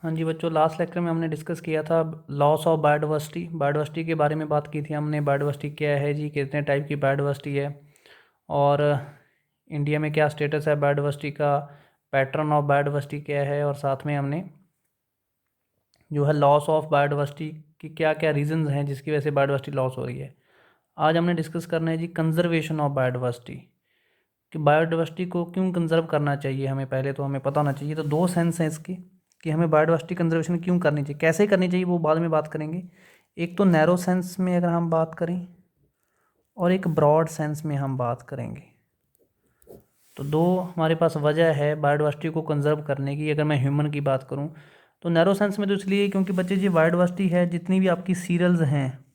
हाँ जी बच्चों, last lecture में हमने डिस्कस किया था लॉस ऑफ बायोडाइवर्सिटी। बायोडाइवर्सिटी के बारे में बात की थी हमने। बायोडाइवर्सिटी क्या है जी, कितने टाइप की बायोडाइवर्सिटी है, और इंडिया में क्या स्टेटस है बायोडाइवर्सिटी का, पैटर्न ऑफ बायोडाइवर्सिटी क्या है, और साथ में हमने जो है लॉस ऑफ बायोडाइवर्सिटी की क्या क्या रीजंस हैं जिसकी वजह से बायोडाइवर्सिटी लॉस हो रही है। आज हमने डिस्कस करना है जी कंजर्वेशन ऑफ बायोडाइवर्सिटी, कि बायोडाइवर्सिटी को क्यों कंजर्व करना चाहिए हमें। पहले तो हमें पता होना चाहिए। तो दो सेंस हैं इसकी कि हमें बायोडाइवर्सिटी कंजर्वेशन क्यों करनी चाहिए, कैसे करनी चाहिए वो बाद में बात करेंगे। एक तो नैरो सेंस में अगर हम बात करें, और एक ब्रॉड सेंस में हम बात करेंगे। तो दो हमारे पास वजह है बायोडाइवर्सिटी को कंजर्व करने की। अगर मैं ह्यूमन की बात करूं तो नैरो सेंस में तो इसलिए क्योंकि बच्चे जी बायोडाइवर्सिटी है, जितनी भी आपकी सीरियल्स हैं,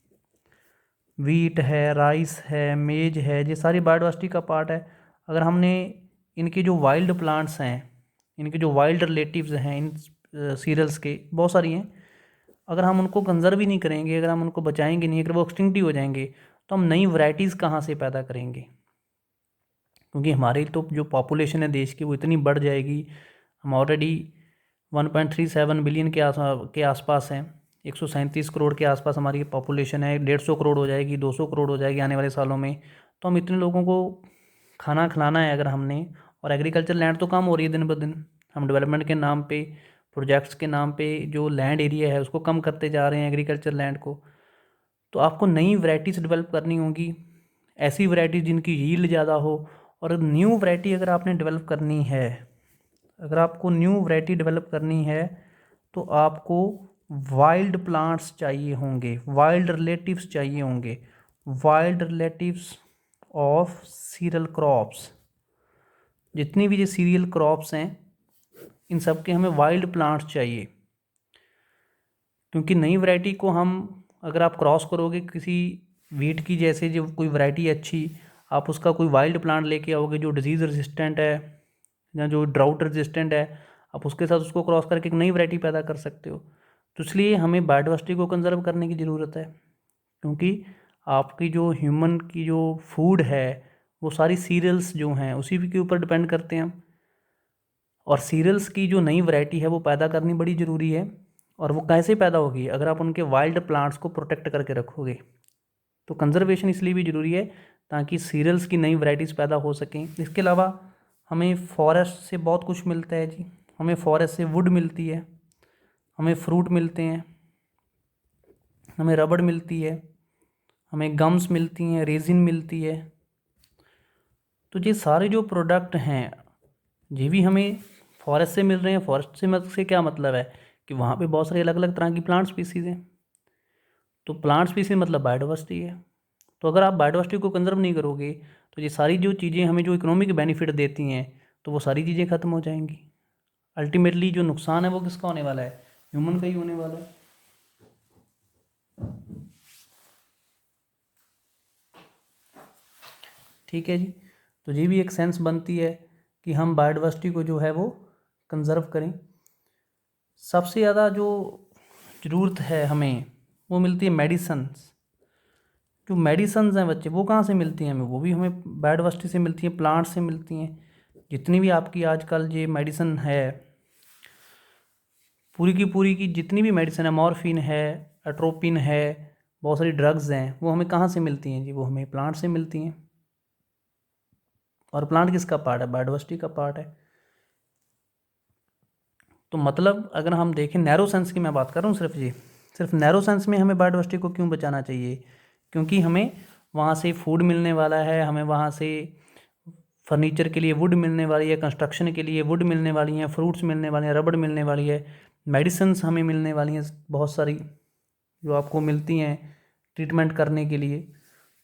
वीट है, राइस है, मेज है, ये सारी बायोडाइवर्सिटी का पार्ट है। अगर हमने इनके जो वाइल्ड प्लांट्स हैं, इनके जो वाइल्ड रिलेटिव्स हैं, इन सीरियल्स के बहुत सारी हैं, अगर हम उनको कंजर्व ही नहीं करेंगे, अगर हम उनको बचाएंगे नहीं, अगर वो एक्सटिंक्ट ही हो जाएंगे, तो हम नई वैरायटीज़ कहाँ से पैदा करेंगे। क्योंकि हमारी तो जो पॉपुलेशन है देश की वो इतनी बढ़ जाएगी। हम ऑलरेडी 1.37 बिलियन के आसपास हैं। 137 करोड़ के आसपास हमारी पॉपुलेशन है। 150 करोड़ हो जाएगी, 200 करोड़ हो जाएगी आने वाले सालों में। तो हम इतने लोगों को खाना खिलाना है अगर हमने, और एग्रीकल्चर लैंड तो कम हो रही है दिन ब दिन। हम डेवलपमेंट के नाम पे, प्रोजेक्ट्स के नाम पे जो लैंड एरिया है उसको कम करते जा रहे हैं, एग्रीकल्चर लैंड को। तो आपको नई वैरायटीज़ डेवलप करनी होगी, ऐसी वैरायटी जिनकी यील्ड ज़्यादा हो। और न्यू वैरायटी अगर आपने डेवलप करनी है, अगर आपको न्यू वैरायटी डेवलप करनी है, तो आपको वाइल्ड प्लांट्स चाहिए होंगे, वाइल्ड रिलेटिव्स चाहिए होंगे, wild relatives of cereal crops. जितनी भी ये सीरियल क्रॉप्स हैं, इन सब के हमें वाइल्ड प्लांट्स चाहिए। क्योंकि नई वैरायटी को हम, अगर आप क्रॉस करोगे किसी वीट की जैसे, जो कोई वैरायटी अच्छी, आप उसका कोई वाइल्ड प्लांट लेके आओगे जो डिजीज़ रेजिस्टेंट है या जो ड्राउट रेजिस्टेंट है, आप उसके साथ उसको क्रॉस करके एक नई वैरायटी पैदा कर सकते हो। तो इसलिए हमें बायोडाइवर्सिटी को कंजर्व करने की ज़रूरत है। क्योंकि आपकी जो ह्यूमन की जो फूड है वो सारी सीरियल्स जो हैं उसी के ऊपर डिपेंड करते हैं। और सीरियल्स की जो नई वैरायटी है वो पैदा करनी बड़ी ज़रूरी है। और वो कैसे पैदा होगी, अगर आप उनके वाइल्ड प्लांट्स को प्रोटेक्ट करके रखोगे। तो कंजर्वेशन इसलिए भी ज़रूरी है ताकि सीरियल्स की नई वैरायटीज़ पैदा हो सकें। इसके अलावा हमें फॉरेस्ट से बहुत कुछ मिलता है जी। हमें फॉरेस्ट से वुड मिलती है, हमें फ्रूट मिलते हैं, हमें रबड़ मिलती है, हमें गम्स मिलती हैं, रेजिन मिलती है। तो ये सारे जो प्रोडक्ट हैं ये भी हमें फॉरेस्ट से मिल रहे हैं। फॉरेस्ट से क्या मतलब है कि वहाँ पे बहुत सारी अलग अलग तरह की प्लांट स्पीसीज़ हैं। तो प्लांट स्पीसीज मतलब बायोडाइवर्सिटी है। तो अगर आप बायोडाइवर्सिटी को कंजर्व नहीं करोगे तो ये सारी जो चीज़ें हमें जो इकोनॉमिक बेनिफिट देती हैं, तो वो सारी चीज़ें ख़त्म हो जाएंगी। अल्टीमेटली जो नुकसान है वो किसका होने वाला है, ह्यूमन का ही होने वाला है। ठीक है जी। तो ये भी एक सेंस बनती है कि हम बायोडाइवर्सिटी को जो है वो कंजर्व करें। सबसे ज़्यादा जो ज़रूरत है हमें वो मिलती है मेडिसन्स। जो मेडिसन्स हैं बच्चे, वो कहाँ से मिलती हैं हमें, वो भी हमें बायोडाइवर्सिटी से मिलती हैं, प्लांट से मिलती हैं। जितनी भी आपकी आजकल ये मेडिसिन है, पूरी की जितनी भी मेडिसिन है, मॉर्फिन है, एट्रोपिन है, बहुत सारी ड्रग्स हैं, वो हमें कहाँ से मिलती हैं जी, वो हमें प्लांट से मिलती हैं। और प्लांट किसका पार्ट है, बायोडाइवर्सिटी का पार्ट है। तो मतलब अगर हम देखें नैरो सेंस की मैं बात कर रहा हूँ सिर्फ, जी सिर्फ नैरो सेंस में हमें बायोडाइवर्सिटी को क्यों बचाना चाहिए, क्योंकि हमें वहाँ से फूड मिलने वाला है, हमें वहाँ से फर्नीचर के लिए वुड मिलने वाली है, कंस्ट्रक्शन के लिए वुड मिलने वाली हैं, फ्रूट्स मिलने वाले हैं, रबड़ मिलने वाली है, मेडिसिन्स हमें मिलने वाली हैं बहुत सारी, जो आपको मिलती हैं ट्रीटमेंट करने के लिए।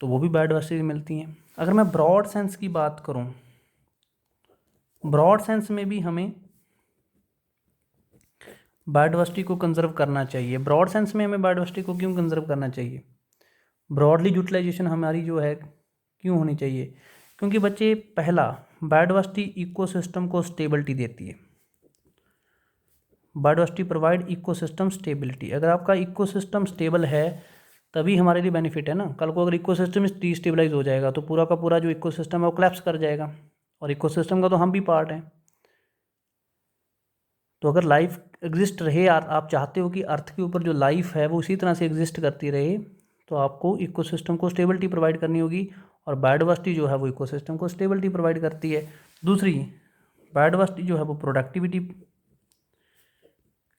तो वो भी बायोडाइवर्सिटी से मिलती हैं। अगर मैं ब्रॉड सेंस की बात करूं, ब्रॉड सेंस में भी हमें बायोडाइवर्सिटी को कंजर्व करना चाहिए। ब्रॉड सेंस में हमें बायोडाइवर्सिटी को क्यों कंजर्व करना चाहिए, ब्रॉडली यूटिलाइजेशन हमारी जो है क्यों होनी चाहिए, क्योंकि बच्चे पहला, बायोडाइवर्सिटी इकोसिस्टम को स्टेबिलिटी देती है। Biodiversity provide ecosystem stability. अगर आपका इकोसिस्टम स्टेबल है तभी हमारे लिए बेनिफिट है ना। कल को अगर इकोसिस्टम डिस्टेबलाइज हो जाएगा तो पूरा का पूरा जो इकोसिस्टम है वो कोलैप्स कर जाएगा, और इकोसिस्टम का तो हम भी पार्ट हैं। तो अगर लाइफ एग्जिस्ट रहे, आप चाहते हो कि अर्थ के ऊपर जो लाइफ है वो उसी तरह से एग्जिस्ट करती रहे, तो आपको इकोसिस्टम को स्टेबिलिटी प्रोवाइड करनी होगी, और बायोडाइवर्सिटी जो है वो इकोसिस्टम को स्टेबिलिटी प्रोवाइड करती है। दूसरी, बायोडाइवर्सिटी जो है वो प्रोडक्टिविटी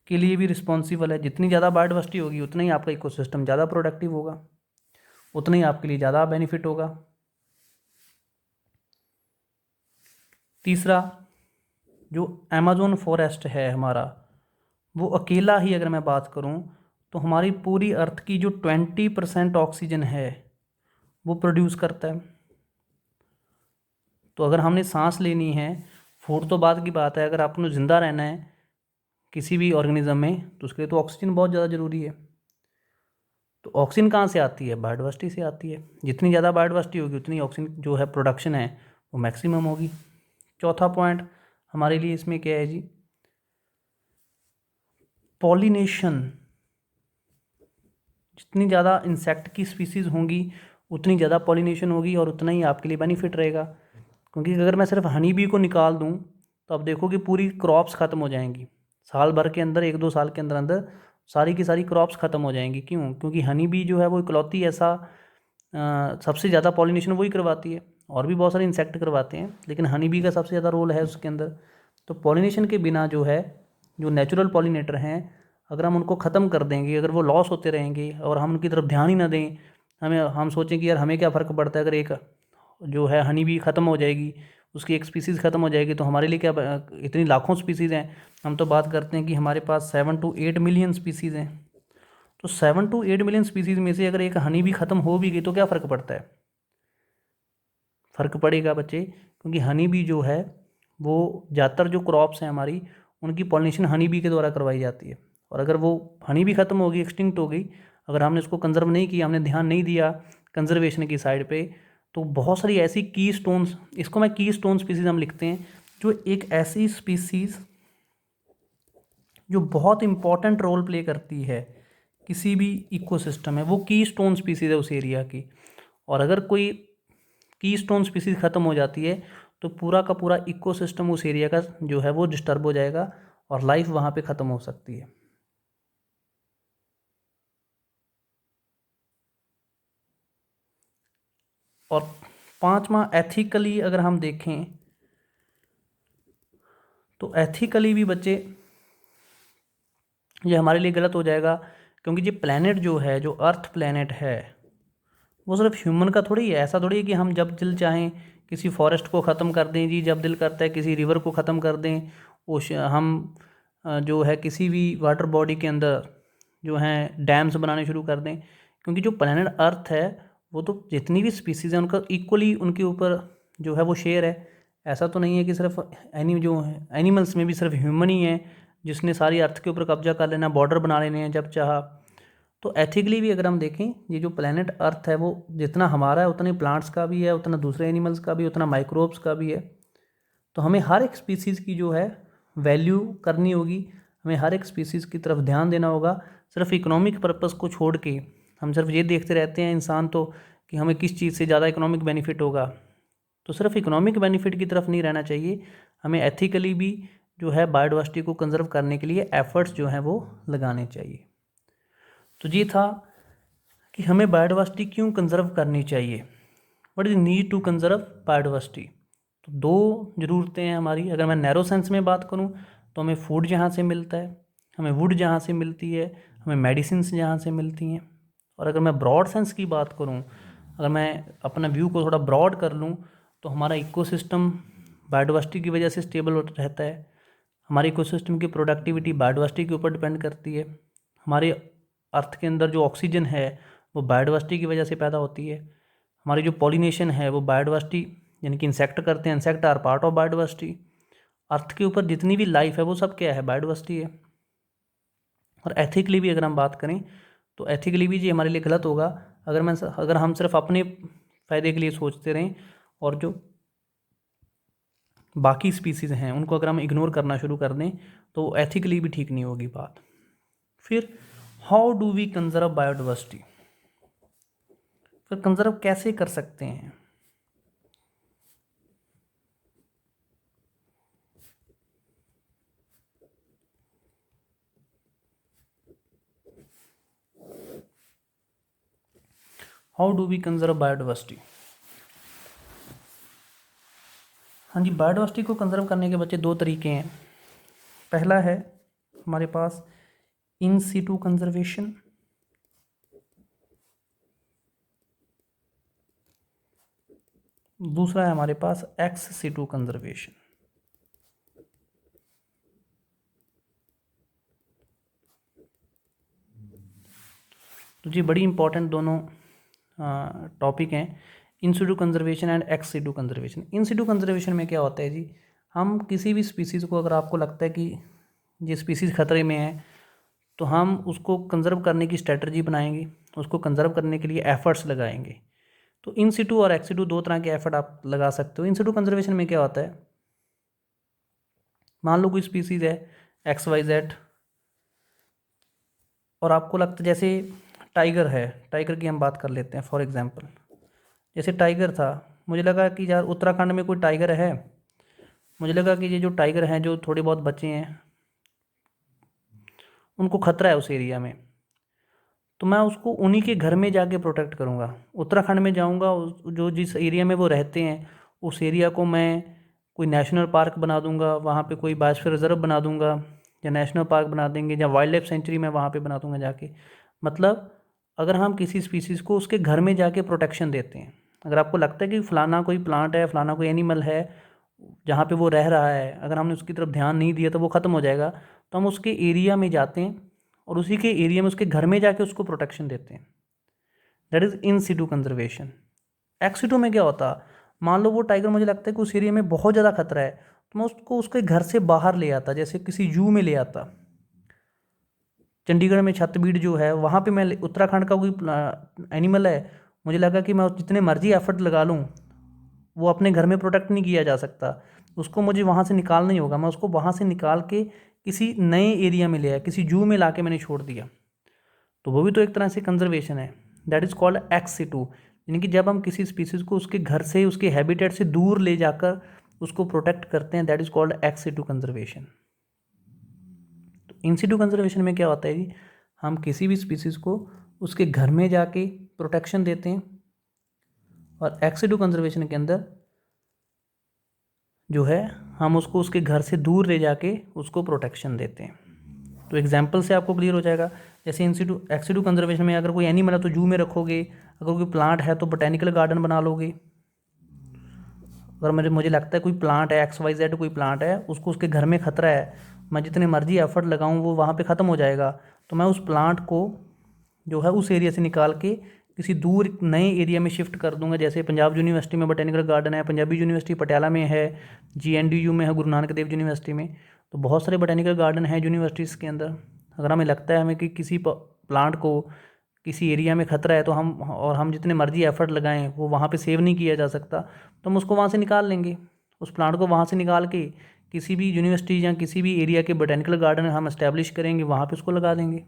के लिए भी रिस्पॉन्सिबल है। जितनी ज़्यादा बायोडाइवर्सिटी होगी उतना ही आपका इकोसिस्टम ज़्यादा प्रोडक्टिव होगा, उतना ही आपके लिए ज़्यादा बेनिफिट होगा। तीसरा, जो अमेज़न फॉरेस्ट है हमारा, वो अकेला ही अगर मैं बात करूं तो हमारी पूरी अर्थ की जो 20% ऑक्सीजन है वो प्रोड्यूस करता है। तो अगर हमने सांस लेनी है, फूड तो बाद की बात है, अगर आपको ज़िंदा रहना है किसी भी ऑर्गेनिज्म में, तो उसके लिए तो ऑक्सीजन बहुत ज़्यादा ज़रूरी है। तो ऑक्सीजन कहाँ से आती है? बायोडाइवर्सिटी से आती है। जितनी ज़्यादा बायोडाइवर्सिटी होगी उतनी ऑक्सीजन जो है प्रोडक्शन है वो मैक्सिमम होगी। चौथा पॉइंट हमारे लिए इसमें क्या है जी? पॉलिनेशन। जितनी ज़्यादा इंसेक्ट की स्पीसीज़ होंगी उतनी ज़्यादा पॉलिनेशन होगी और उतना ही आपके लिए बेनिफिट रहेगा। क्योंकि अगर मैं सिर्फ हनी बी को निकाल दूं तो आप देखो कि पूरी क्रॉप्स ख़त्म हो जाएंगी। साल भर के अंदर, 1-2 साल के अंदर अंदर सारी की सारी क्रॉप्स ख़त्म हो जाएंगी। क्यों? क्योंकि हनी बी जो है वो इकलौती ऐसा सबसे ज़्यादा पॉलिनेशन वही करवाती है। और भी बहुत सारे इंसेक्ट करवाते हैं, लेकिन हनी बी का सबसे ज़्यादा रोल है उसके अंदर। तो पॉलिनेशन के बिना जो है, जो नेचुरल पॉलिनेटर हैं, अगर हम उनको ख़त्म कर देंगे, अगर वो लॉस होते रहेंगे और हम उनकी तरफ ध्यान ही ना दें, हम सोचें कि यार हमें क्या फ़र्क पड़ता है, अगर एक जो है हनी बी ख़त्म हो जाएगी, उसकी एक स्पीसीज़ ख़त्म हो जाएगी, तो हमारे लिए क्या, इतनी लाखों स्पीसीज़ हैं। हम तो बात करते हैं कि हमारे पास 7 to 8 मिलियन स्पीसीज़ हैं। तो 7 to 8 मिलियन स्पीसीज़ में से अगर एक हनी बी ख़त्म हो भी गई तो क्या फ़र्क पड़ता है? फ़र्क पड़ेगा बच्चे, क्योंकि हनी बी जो है वो ज़्यादातर जो क्रॉप्स हैं हमारी, उनकी पॉलिनेशन हनी बी के द्वारा करवाई जाती है। और अगर वो हनी बी ख़त्म हो गई, एक्सटिंक्ट हो गई, अगर हमने उसको कंजर्व नहीं किया, हमने ध्यान नहीं दिया कंजर्वेशन की साइड पे, तो बहुत सारी ऐसी की स्टोन्स, इसको मैं की स्टोन स्पीसीज़ हम लिखते हैं, जो एक ऐसी स्पीसीज़ जो बहुत इंपॉर्टेंट रोल प्ले करती है किसी भी इकोसिस्टम में, वो की स्टोन स्पीसीज़ है उस एरिया की। और अगर कोई की स्टोन स्पीसीज ख़त्म हो जाती है तो पूरा का पूरा इकोसिस्टम उस एरिया का जो है वो डिस्टर्ब हो जाएगा और लाइफ वहाँ पे ख़त्म हो सकती है। और पांचवा, एथिकली अगर हम देखें तो एथिकली भी बच्चे ये हमारे लिए गलत हो जाएगा, क्योंकि ये प्लैनेट जो है, जो अर्थ प्लैनेट है, वो सिर्फ ह्यूमन का थोड़ी है। ऐसा थोड़ी है कि हम जब दिल चाहें किसी फॉरेस्ट को ख़त्म कर दें जी, जब दिल करता है किसी रिवर को ख़त्म कर दें, हम जो है किसी भी वाटर बॉडी के अंदर जो हैं डैम्स बनाने शुरू कर दें। क्योंकि जो प्लैनेट अर्थ है वो तो जितनी भी स्पीसीज़ हैं उनका इक्वली उनके ऊपर जो है वो शेयर है। ऐसा तो नहीं है कि सिर्फ जो एनिमल्स में भी सिर्फ ह्यूमन ही है जिसने सारी अर्थ के ऊपर कब्जा कर लेना, बॉर्डर बना लेने हैं जब चाहा। तो एथिकली भी अगर हम देखें, ये जो प्लैनेट अर्थ है वो जितना हमारा है उतना ही प्लांट्स का भी है, उतना दूसरे एनिमल्स का भी, उतना माइक्रोब्स का भी है। तो हमें हर एक स्पीसीज़ की जो है वैल्यू करनी होगी, हमें हर एक स्पीसीज़ की तरफ ध्यान देना होगा। सिर्फ इकोनॉमिक पर्पस को छोड़ के हम सिर्फ ये देखते रहते हैं इंसान तो, कि हमें किस चीज़ से ज़्यादा इकोनॉमिक बेनिफिट होगा। तो सिर्फ इकोनॉमिक बेनिफिट की तरफ नहीं रहना चाहिए, हमें एथिकली भी जो है बायोडाइवर्सिटी को कंजर्व करने के लिए एफर्ट्स जो हैं वो लगाने चाहिए। तो ये था कि हमें बायोडाइवर्सिटी क्यों कंजर्व करनी चाहिए, what is need to conserve biodiversity. तो दो ज़रूरतें हैं हमारी। अगर मैं नैरो सेंस में बात करूं तो हमें फूड जहाँ से मिलता है, हमें वुड जहाँ से मिलती है, हमें मेडिसिन जहाँ से मिलती हैं। और अगर मैं ब्रॉड सेंस की बात करूं, अगर मैं अपना व्यू को थोड़ा ब्रॉड कर लूं, तो हमारा इकोसिस्टम बायोडाइवर्सिटी की वजह से स्टेबल रहता है। हमारे इकोसिस्टम की प्रोडक्टिविटी बायोडाइवर्सिटी के ऊपर डिपेंड करती है। हमारे अर्थ के अंदर जो ऑक्सीजन है वो बायोडाइवर्सिटी की वजह से पैदा होती है। हमारी जो पॉलिनेशन है वो बायोडाइवर्सिटी, यानी कि इंसेक्ट करते हैं, insect are part of biodiversity. Earth के ऊपर जितनी भी लाइफ है वो सब क्या है, बायोडाइवर्सिटी है। और एथिकली भी अगर हम बात करें तो एथिकली भी जी हमारे लिए गलत होगा अगर हम सिर्फ अपने फ़ायदे के लिए सोचते रहें और जो बाकी स्पीसीज़ हैं उनको अगर हम इग्नोर करना शुरू कर दें तो एथिकली भी ठीक नहीं होगी बात। फिर how do we conserve biodiversity, फिर कंजर्व कैसे कर सकते हैं। How do we conserve biodiversity. हाँ जी, बायोडाइवर्सिटी को कंजर्व करने के बच्चे दो तरीके हैं। पहला है हमारे पास इन सीटू कंजर्वेशन, दूसरा है हमारे पास एक्स सीटू कंजर्वेशन। तो जी बड़ी इंपॉर्टेंट दोनों टॉपिक हैं, in situ conservation and ex situ conservation. In situ conservation में क्या होता है जी, हम किसी भी स्पीसीज़ को, अगर आपको लगता है कि ये स्पीसीज़ खतरे में है, तो हम उसको कंजर्व करने की स्ट्रेटजी बनाएंगे, उसको कंजर्व करने के लिए एफर्ट्स लगाएंगे। तो इन सीटू और एक्स सीटू दो तरह के एफर्ट आप लगा सकते हो। इन सीटू कंजर्वेशन में क्या होता है, मान लो कोई स्पीसीज़ है XYZ, और आपको लगता है, जैसे टाइगर है, टाइगर की हम बात कर लेते हैं फॉर एग्जांपल। जैसे टाइगर था, मुझे लगा कि यार उत्तराखंड में कोई टाइगर है, मुझे लगा कि ये जो टाइगर हैं जो थोड़े बहुत बचे हैं उनको खतरा है उस एरिया में, तो मैं उसको उन्हीं के घर में जाके प्रोटेक्ट करूँगा। उत्तराखंड में जाऊँगा, जो जिस एरिया में वो रहते हैं उस एरिया को मैं कोई नेशनल पार्क बना दूँगा, वहाँ पे कोई बायोस्फीयर रिजर्व बना दूँगा, या नेशनल पार्क बना देंगे, या वाइल्ड लाइफ सेंचुरी मैं वहाँ पे बना दूँगा जाके। मतलब अगर हम किसी स्पीसीज़ को उसके घर में जाके प्रोटेक्शन देते हैं, अगर आपको लगता है कि फ़लाना कोई प्लांट है, फ़लाना कोई एनिमल है जहाँ पे वो रह रहा है, अगर हमने उसकी तरफ ध्यान नहीं दिया तो वो ख़त्म हो जाएगा, तो हम उसके एरिया में जाते हैं और उसी के एरिया में उसके घर में जाके उसको प्रोटेक्शन देते हैं। That is in situ conservation. Ex situ में क्या होता, मान लो वो टाइगर मुझे लगता है कि उस एरिया में बहुत ज़्यादा खतरा है, तो मैं उसको उसके घर से बाहर ले आता, जैसे किसी जू में ले आता। चंडीगढ़ में छतबीड़ जो है वहाँ पे मैं, उत्तराखंड का कोई एनिमल है, मुझे लगा कि मैं जितने मर्जी एफर्ट लगा लूँ वो अपने घर में प्रोटेक्ट नहीं किया जा सकता, उसको मुझे वहाँ से निकालना ही होगा। मैं उसको वहाँ से निकाल के किसी नए एरिया में ले आया, किसी जू में ला के मैंने छोड़ दिया, तो वो भी तो एक तरह से कंजर्वेशन है। That is called ex situ. यानी कि जब हम किसी स्पीसीज़ को उसके घर से, उसके हैबिटेट से दूर ले जाकर उसको प्रोटेक्ट करते हैं, that is called ex situ conservation. तो इन सीटू कंजर्वेशन में क्या होता है जी, हम किसी भी स्पीसीज़ को उसके घर में जाके प्रोटेक्शन देते हैं, और एक्स सीटू कंजर्वेशन के अंदर जो है हम उसको उसके घर से दूर ले जाके उसको प्रोटेक्शन देते हैं। तो एग्जाम्पल से आपको क्लियर हो जाएगा। जैसे in situ ex situ conservation में अगर कोई एनिमल है तो जू में रखोगे, अगर कोई प्लांट है तो बोटेनिकल गार्डन बना लोगे। अगर मुझे लगता है कोई प्लांट है XYZ, कोई प्लांट है, उसको उसके घर में खतरा है, मैं जितने मर्जी एफर्ट लगाऊं वो वहाँ पे ख़त्म हो जाएगा, तो मैं उस प्लांट को जो है उस एरिया से निकाल के किसी दूर नए एरिया में शिफ्ट कर दूंगा। जैसे पंजाब यूनिवर्सिटी में बोटेनिकल गार्डन है, पंजाबी यूनिवर्सिटी पटियाला में है, GNDU में है, गुरु नानक देव यूनिवर्सिटी में, तो बहुत सारे बोटेनिकल गार्डन हैं यूनिवर्सिटीज़ के अंदर। अगर हमें लगता है हमें कि किसी प्लांट को किसी एरिया में खतरा है, तो हम जितने मर्जी एफर्ट लगाएं वो वहाँ पे सेव नहीं किया जा सकता, तो हम उसको वहाँ से निकाल लेंगे। उस प्लांट को वहाँ से निकाल के किसी भी यूनिवर्सिटी या किसी भी एरिया के बोटेनिकल गार्डन हम इस्टेब्लिश करेंगे, वहाँ पे उसको लगा देंगे।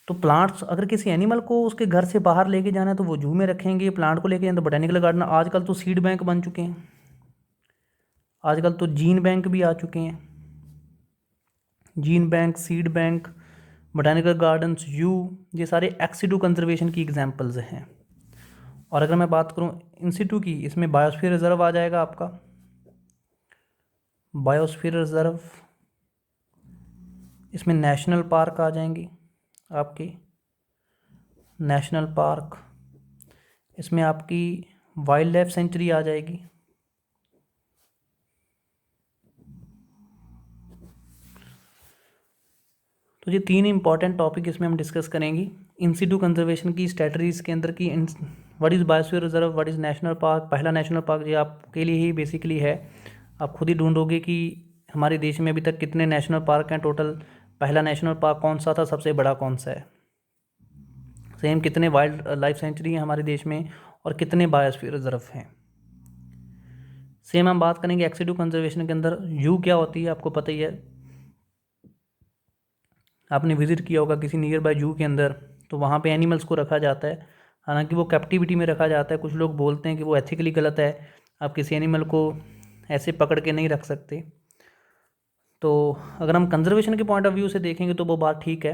तो प्लांट्स, अगर किसी एनिमल को उसके घर से बाहर लेके जाना है तो वो जू में रखेंगे, प्लांट को लेके जाना तो बोटेनिकल गार्डन। आजकल तो सीड बैंक बन चुके हैं, आजकल तो जीन बैंक भी आ चुके हैं। Gene bank, seed bank, botanical gardens, जू, ये सारे एक्स सीटू कंजर्वेशन की एग्जांपल्स हैं। और अगर मैं बात करूं इन सीटू की, इसमें बायोस्फीयर रिजर्व आ जाएगा आपका, बायोस्फीयर रिजर्व, इसमें नेशनल पार्क आ जाएंगी आपकी, नेशनल पार्क, इसमें आपकी वाइल्ड लाइफ सेंचुरी आ जाएगी, तो ये तीन इंपॉर्टेंट टॉपिक इसमें हम डिस्कस करेंगे। इन सीटू कंजर्वेशन की स्ट्रेटजीज के अंदर की what is biosphere reserve, what is national park. पहला नेशनल पार्क ये आपके लिए ही बेसिकली है, आप खुद ही ढूंढोगे कि हमारे देश में अभी तक कितने नेशनल पार्क हैं टोटल, पहला नेशनल पार्क कौन सा था, सबसे बड़ा कौन सा है, सेम कितने वाइल्ड लाइफ सेंचुरी हैं हमारे देश में, और कितने बायोस्फीयर रिजर्व हैं। सेम हम बात करेंगे एक्स सीटू कंजर्वेशन के अंदर, जू क्या होती है आपको पता ही है, आपने विजिट किया होगा किसी नियर बाय जू के अंदर, तो वहाँ पे एनिमल्स को रखा जाता है, हालांकि वो कैप्टिविटी में रखा जाता है। कुछ लोग बोलते हैं कि वो एथिकली गलत है, आप किसी एनिमल को ऐसे पकड़ के नहीं रख सकते। तो अगर हम कंजर्वेशन के पॉइंट ऑफ व्यू से देखेंगे तो वो बात ठीक है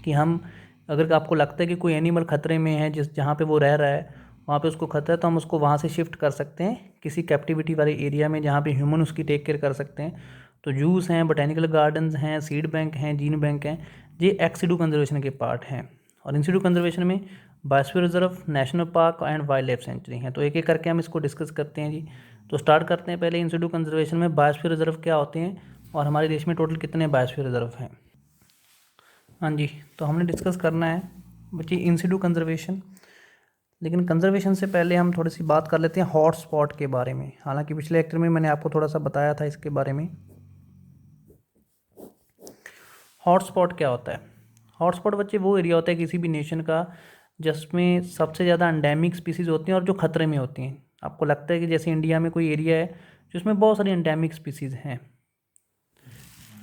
कि हम अगर आपको लगता है कि कोई एनिमल खतरे में है, जहाँ पे वो रह रहा है वहाँ पे उसको खतरा है, तो हम उसको वहाँ से शिफ्ट कर सकते हैं किसी कैप्टिविटी वाले एरिया में जहाँ पे ह्यूमन उसकी टेक केयर कर सकते हैं। तो जूस हैं, बोटेनिकल गार्डन्स हैं, सीड बैंक हैं, जीन बैंक हैं, ये एक्स सिटू कंजर्वेशन के पार्ट हैं। और इन सिटू कंजर्वेशन में biosphere reserve, national park and wild life sanctuary हैं। तो एक एक करके हम इसको डिस्कस करते हैं जी। तो स्टार्ट करते हैं पहले इन सिटू कंजर्वेशन में बायोस्फीयर रिजर्व क्या होते हैं और हमारे देश में टोटल कितने बायोस्फीयर रिजर्व हैं। हाँ जी, तो हमने डिस्कस करना है बच्चे इन सिटू कंजर्वेशन, लेकिन कंजर्वेशन से पहले हम थोड़ी सी बात कर लेते हैं हॉट स्पॉट के बारे में। हालांकि पिछले लेक्चर में मैंने आपको थोड़ा सा बताया था इसके बारे में। हॉट स्पॉट क्या होता है? हॉट स्पॉट बच्चे वो एरिया होता है किसी भी नेशन का जिसमें सबसे ज़्यादा एंडेमिक स्पीसीज़ होती हैं और जो खतरे में होती हैं। आपको लगता है कि जैसे इंडिया में कोई एरिया है जिसमें बहुत सारी एंडेमिक स्पीसीज़ हैं।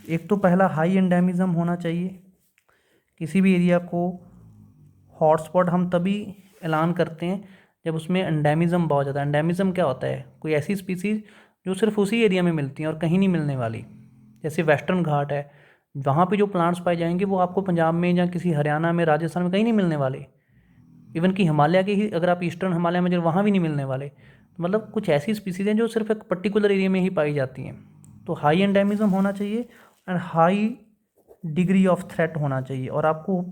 एक तो पहला हाई एंडेमिज्म होना चाहिए। किसी भी एरिया को हॉटस्पॉट हम तभी ऐलान करते हैं जब उसमें एंडेमिज्म बहुत ज़्यादा। एंडेमिज्म क्या होता है? कोई ऐसी स्पीसीज़ जो सिर्फ उसी एरिया में मिलती हैं और कहीं नहीं मिलने वाली। जैसे वेस्टर्न घाट है, वहाँ पे जो प्लांट्स पाए जाएंगे वो आपको पंजाब में या किसी हरियाणा में, राजस्थान में कहीं नहीं मिलने वाले। इवन कि हिमालय के ही अगर आप ईस्टर्न हिमालय में, जो वहाँ भी नहीं मिलने वाले। तो मतलब कुछ ऐसी स्पीसीज़ हैं जो सिर्फ एक पर्टिकुलर एरिया में ही पाई जाती हैं। तो हाई एंडेमिज्म होना चाहिए and high degree of threat होना चाहिए। और आपको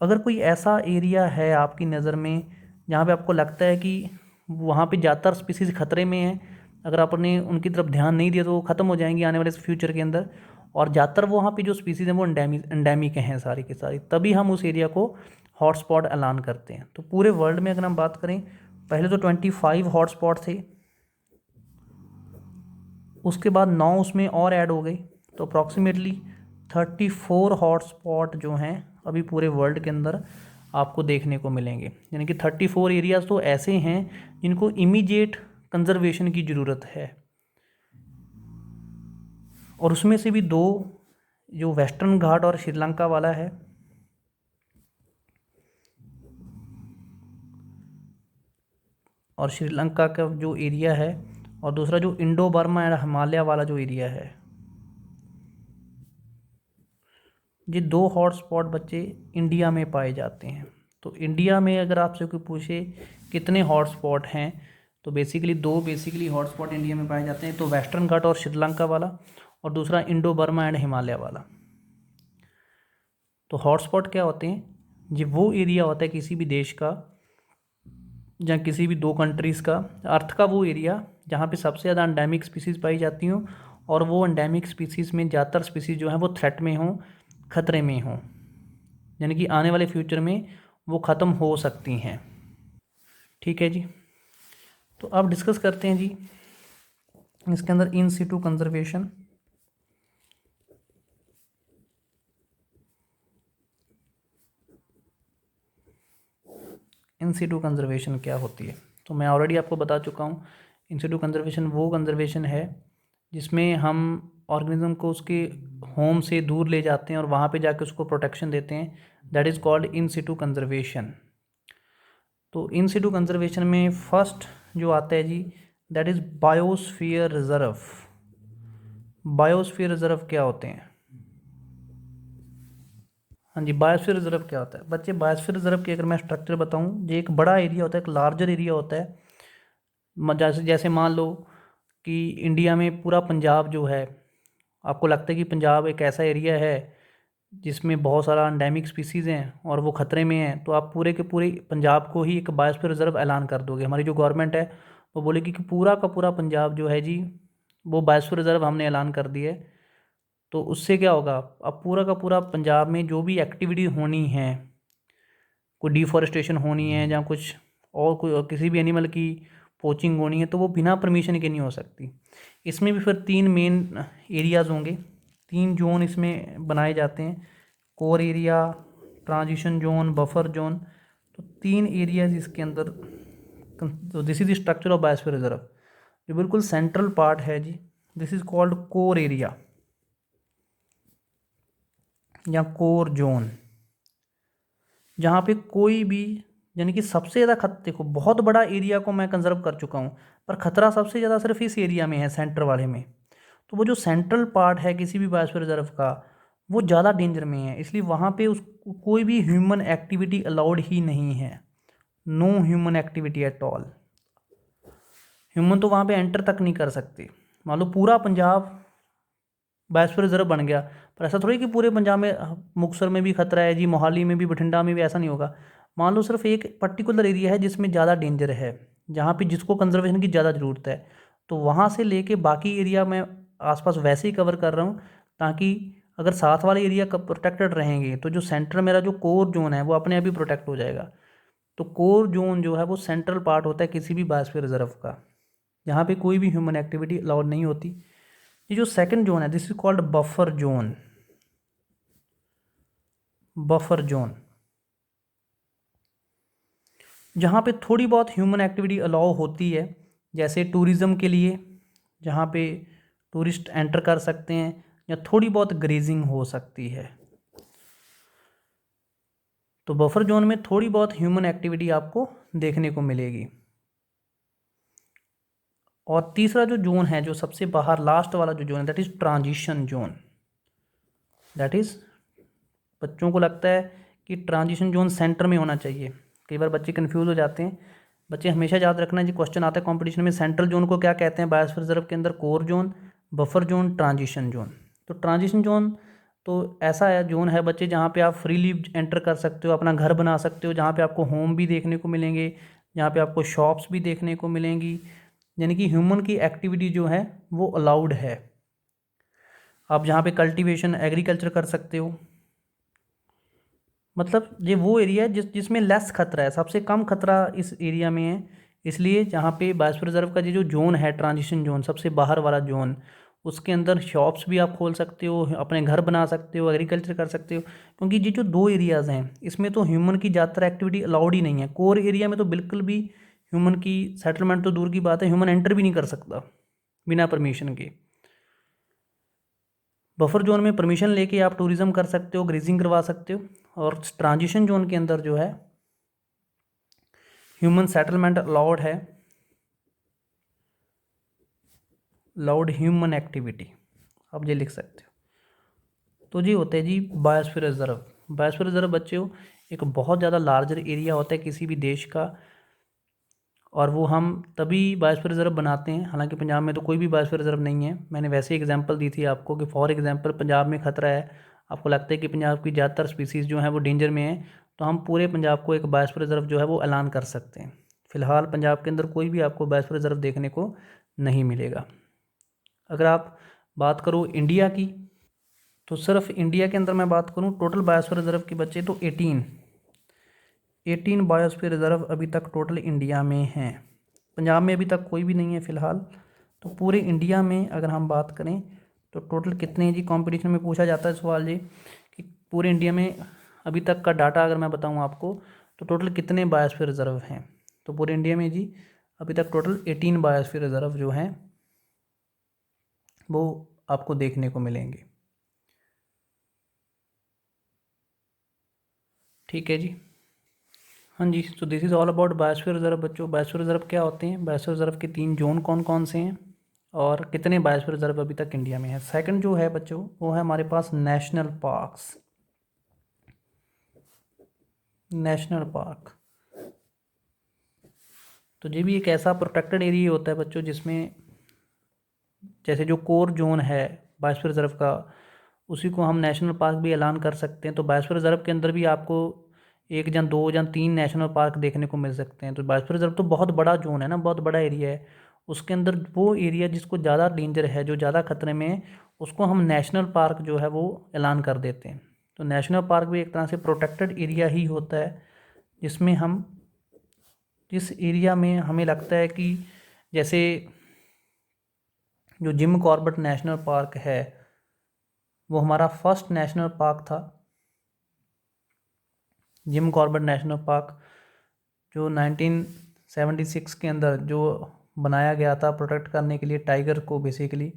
अगर कोई ऐसा एरिया है आपकी नज़र में जहाँ पे आपको लगता है कि वहाँ पे ज़्यादातर स्पीसीज़ खतरे में हैं, अगर आपने उनकी तरफ ध्यान नहीं दिया तो वो ख़त्म हो जाएंगी आने वाले फ्यूचर के अंदर, और ज़्यादातर वहाँ पे जो स्पीसीज़ हैं वो एंडेमिक हैं सारी की सारी, तभी हम उस एरिया को हॉटस्पॉट ऐलान करते हैं। तो पूरे वर्ल्ड में अगर हम बात करें, पहले तो 25 हॉटस्पॉट थे, उसके बाद 9 उसमें और ऐड हो गई, तो अप्रॉक्सीमेटली 34 हॉटस्पॉट जो हैं अभी पूरे वर्ल्ड के अंदर आपको देखने को मिलेंगे। यानी कि 34 एरियाज़ तो ऐसे हैं जिनको इमीडिएट कंजर्वेशन की ज़रूरत है। और उसमें से भी 2 जो वेस्टर्न घाट और श्रीलंका वाला है, और श्रीलंका का जो एरिया है, और दूसरा जो इंडो बर्मा एंड हिमालय वाला जो एरिया है, ये 2 हॉटस्पॉट बच्चे इंडिया में पाए जाते हैं। तो इंडिया में अगर आपसे कोई पूछे कितने हॉटस्पॉट हैं, तो बेसिकली 2 बेसिकली हॉटस्पॉट इंडिया में पाए जाते हैं। तो वेस्टर्न घाट और श्रीलंका वाला, और दूसरा इंडो बर्मा एंड हिमालय वाला। तो हॉटस्पॉट क्या होते हैं? ये वो एरिया होता है किसी भी देश का या किसी भी 2 कंट्रीज़ का, अर्थ का वो एरिया जहाँ पे सबसे ज़्यादा एंडेमिक स्पीसीज़ पाई जाती हों, और वो एंडेमिक स्पीसीज़ में ज़्यादातर स्पीसीज़ जो हैं वो थ्रेट में हों, खतरे में हों, यानी कि आने वाले फ्यूचर में वो ख़त्म हो सकती हैं। ठीक है जी, तो अब डिस्कस करते हैं जी इसके अंदर इन सिटू कंजर्वेशन। इन सिटू कंजर्वेशन क्या होती है? तो मैं ऑलरेडी आपको बता चुका हूँ। इन सिटू कंजर्वेशन वो कंजर्वेशन है जिसमें हम ऑर्गेनिज्म को उसके होम से दूर ले जाते हैं और वहाँ पे जाके उसको प्रोटेक्शन देते हैं। That is called in situ conservation. तो इन सिटू कंजर्वेशन में फर्स्ट जो आता है जी, that is biosphere reserve. Biosphere reserve क्या होते हैं? हाँ जी, बायोस्फीयर रिजर्व क्या होता है बच्चे? बायोस्फीयर रिजर्व की अगर मैं स्ट्रक्चर बताऊँ, ये एक बड़ा एरिया होता है, एक लार्जर एरिया होता है। जैसे जैसे मान लो कि इंडिया में पूरा पंजाब जो है, आपको लगता है कि पंजाब एक ऐसा एरिया है जिसमें बहुत सारा एंडेमिक स्पीसीज़ हैं और वो खतरे में हैं, तो आप पूरे के पूरे पंजाब को ही एक बायोस्फीयर रिजर्व ऐलान कर दोगे। हमारी जो गवर्नमेंट है वो बोलेगी कि पूरा का पूरा पंजाब जो है जी, वो बायोस्फीयर रिजर्व हमने ऐलान कर दिया है। तो उससे क्या होगा? अब पूरा का पूरा पंजाब में जो भी एक्टिविटी होनी है, कोई डिफॉरेस्टेशन होनी है या कुछ और कोई किसी भी एनिमल की पोचिंग होनी है, तो वो बिना परमिशन के नहीं हो सकती। इसमें भी फिर 3 मेन एरियाज़ होंगे, 3 जोन इसमें बनाए जाते हैं, core area, transition zone, buffer zone. तो 3 एरियाज़ इसके अंदर। तो this is the structure of biosphere reserve. जो बिल्कुल सेंट्रल पार्ट है जी, this is called core area या कोर जोन, जहाँ पे कोई भी, यानी कि सबसे ज़्यादा देखो बहुत बड़ा एरिया को मैं कंजर्व कर चुका हूँ, पर खतरा सबसे ज़्यादा सिर्फ इस एरिया में है, सेंटर वाले में। तो वो जो सेंट्रल पार्ट है किसी भी बायोस्फीयर रिजर्व का, वो ज़्यादा डेंजर में है, इसलिए वहाँ पे उस कोई भी ह्यूमन एक्टिविटी अलाउड ही नहीं है, no human activity at all. Human तो वहाँ पे एंटर तक नहीं कर सकते। मान लो पूरा पंजाब बायोस्फीयर रिजर्व बन गया, पर ऐसा थोड़ी कि पूरे पंजाब में मुक्तसर में भी खतरा है जी, मोहाली में भी, बठिंडा में भी, ऐसा नहीं होगा। मान लो सिर्फ एक पर्टिकुलर एरिया है जिसमें ज़्यादा डेंजर है, जहाँ पे जिसको कंजर्वेशन की ज़्यादा ज़रूरत है, तो वहाँ से लेके बाकी एरिया मैं आसपास वैसे ही कवर कर रहा हूँ, ताकि अगर साथ वाले एरिया प्रोटेक्टेड रहेंगे तो जो सेंटर मेरा जो कोर जोन है वो अपने आप ही प्रोटेक्ट हो जाएगा। तो कोर जोन जो है वो सेंट्रल पार्ट होता है किसी भी बायोस्फीयर रिजर्व का, जहाँ पे कोई भी ह्यूमन एक्टिविटी अलाउड नहीं होती। ये जो सेकंड जोन है, this is called buffer zone. Buffer zone जहाँ पे थोड़ी बहुत ह्यूमन एक्टिविटी अलाउ होती है, जैसे टूरिज़्म के लिए, जहाँ पे टूरिस्ट एंटर कर सकते हैं, या थोड़ी बहुत ग्रेजिंग हो सकती है। तो बफर जोन में थोड़ी बहुत ह्यूमन एक्टिविटी आपको देखने को मिलेगी। और तीसरा जो जोन है, जो सबसे बाहर लास्ट वाला जो जोन है, that is transition zone. That is, बच्चों को लगता है कि ट्रांजिशन जोन सेंटर में होना चाहिए, कई बार बच्चे कंफ्यूज हो जाते हैं। बच्चे हमेशा याद रखना जी, क्वेश्चन आता है कंपटीशन में, सेंट्रल जोन को क्या कहते हैं बायोस्फीयर रिजर्व के अंदर? Core zone, buffer zone, transition zone. तो ट्रांजिशन जोन तो ऐसा है जोन है बच्चे, जहाँ पे आप फ्रीली एंटर कर सकते हो, अपना घर बना सकते हो, जहाँ पे आपको होम भी देखने को मिलेंगे, जहाँ पे आपको शॉप्स भी देखने को मिलेंगी, यानी कि ह्यूमन की एक्टिविटी जो है वो अलाउड है। आप जहाँ पे कल्टीवेशन, एग्रीकल्चर कर सकते हो, मतलब ये वो एरिया है जिसमें लेस खतरा है, सबसे कम खतरा इस एरिया में है। इसलिए जहाँ पे बायोस्फीयर रिजर्व का ये जो जोन है, ट्रांजिशन जोन, सबसे बाहर वाला जोन, उसके अंदर शॉप्स भी आप खोल सकते हो, अपने घर बना सकते हो, एग्रीकल्चर कर सकते हो, क्योंकि ये जो दो एरियाज़ हैं इसमें तो ह्यूमन की ज़्यादातर एक्टिविटी अलाउड ही नहीं है। कोर एरिया में तो बिल्कुल भी ह्यूमन की सेटलमेंट तो दूर की बात है, ह्यूमन एंटर भी नहीं कर सकता बिना परमिशन के। बफर जोन में परमिशन लेके आप टूरिज्म कर सकते हो, ग्रेजिंग करवा सकते हो, और ट्रांजिशन जोन के अंदर जो है ह्यूमन सेटलमेंट अलाउड है, अलाउड ह्यूमन एक्टिविटी, आप ये लिख सकते हो। तो जी होते हैं जी बायोस्फीयर रिजर्व। बायोस्फीयर रिजर्व बच्चों एक बहुत ज़्यादा लार्जर एरिया होता है किसी भी देश का, और वो हम तभी बायोस्फीयर रिजर्व बनाते हैं, हालांकि पंजाब में तो कोई भी बायोस्फीयर रिजर्व नहीं है। मैंने वैसे ही एग्जांपल दी थी आपको कि फॉर एग्जांपल पंजाब में खतरा है, आपको लगता है कि पंजाब की ज़्यादातर स्पीसीज़ जो हैं वो डेंजर में हैं, तो हम पूरे पंजाब को एक बायोस्फीयर रिजर्व जो है वो ऐलान कर सकते हैं। फिलहाल पंजाब के अंदर कोई भी आपको बायोस्फीयर रिजर्व देखने को नहीं मिलेगा। अगर आप बात करो इंडिया की, तो सिर्फ इंडिया के अंदर मैं बात करूँ टोटल बायोस्फीयर रिजर्व के बच्चे तो 18 बायोस्फीयर रिजर्व अभी तक टोटल इंडिया में हैं। पंजाब में अभी तक कोई भी नहीं है फ़िलहाल। तो पूरे इंडिया में अगर हम बात करें तो टोटल कितने हैं जी, कंपटीशन में पूछा जाता है सवाल ये कि पूरे इंडिया में अभी तक का डाटा अगर मैं बताऊं आपको तो टोटल कितने बायोस्फीयर रिजर्व हैं। तो पूरे इंडिया में जी अभी तक टोटल 18 बायोस्फीयर रिजर्व जो हैं वो आपको देखने को मिलेंगे। ठीक है जी। हाँ जी, तो this is all about biosphere reserve बच्चों। बायोस्फीयर रिजर्व क्या होते हैं, बायोस्फीयर रिजर्व के 3 जोन कौन कौन से हैं, और कितने बायोस्फीयर रिजर्व अभी तक इंडिया में है। सेकंड जो है बच्चों वो है हमारे पास नेशनल पार्क्स। नेशनल पार्क तो ये भी एक ऐसा प्रोटेक्टेड एरिया होता है बच्चों, जिसमें जैसे जो कोर जोन है बायोस्फीयर रिजर्व का, उसी को हम नेशनल पार्क भी ऐलान कर सकते हैं। तो बायोस्फीयर रिजर्व के अंदर भी आपको एक या दो या तीन नेशनल पार्क देखने को मिल सकते हैं। तो बायोस्फीयर रिजर्व तो बहुत बड़ा जोन है ना, बहुत बड़ा एरिया है। उसके अंदर वो एरिया जिसको ज़्यादा डेंजर है, जो ज़्यादा खतरे में है, उसको हम नेशनल पार्क जो है वो ऐलान कर देते हैं। तो नेशनल पार्क भी एक तरह से प्रोटेक्टेड एरिया ही होता है, जिसमें हम, जिस एरिया में हमें लगता है कि, जैसे जो जिम कॉर्बेट नेशनल पार्क है वो हमारा फर्स्ट नेशनल पार्क था। जिम कॉर्बेट नेशनल पार्क जो 1976 के अंदर जो बनाया गया था प्रोटेक्ट करने के लिए टाइगर को बेसिकली।